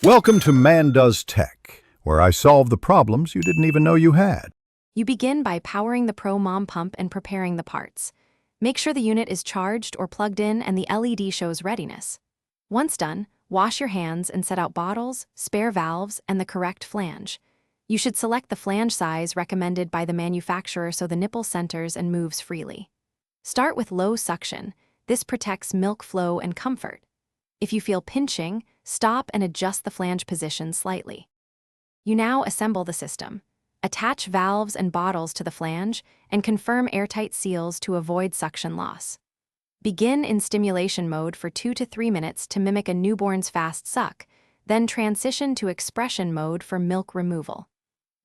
Welcome to Man Does Tech, where I solve the problems you didn't even know you had. You begin by powering the Pro Mom pump and preparing the parts. Make sure the unit is charged or plugged in and the LED shows readiness. Once done, wash your hands and set out bottles, spare valves, and the correct flange. You should select the flange size recommended by the manufacturer so the nipple centers and moves freely. Start with low suction. This protects milk flow and comfort. If you feel pinching, stop and adjust the flange position slightly. You now assemble the system. Attach valves and bottles to the flange and confirm airtight seals to avoid suction loss. Begin in stimulation mode for 2 to 3 minutes to mimic a newborn's fast suck, then transition to expression mode for milk removal.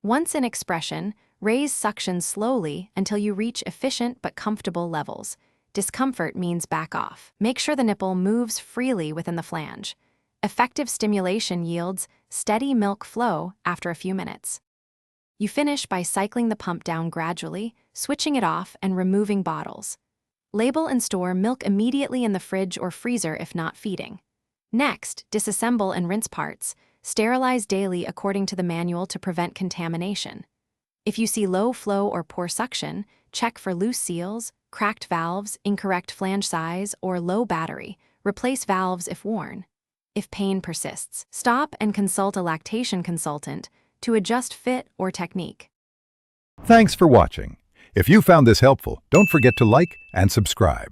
Once in expression, raise suction slowly until you reach efficient but comfortable levels. Discomfort means back off. Make sure the nipple moves freely within the flange. Effective stimulation yields steady milk flow after a few minutes. You finish by cycling the pump down gradually, switching it off, and removing bottles. Label and store milk immediately in the fridge or freezer if not feeding. Next, disassemble and rinse parts. Sterilize daily according to the manual to prevent contamination. If you see low flow or poor suction, check for loose seals, cracked valves, incorrect flange size, or low battery. Replace valves if worn. If pain persists, stop and consult a lactation consultant to adjust fit or technique. Thanks for watching. If you found this helpful, don't forget to like and subscribe.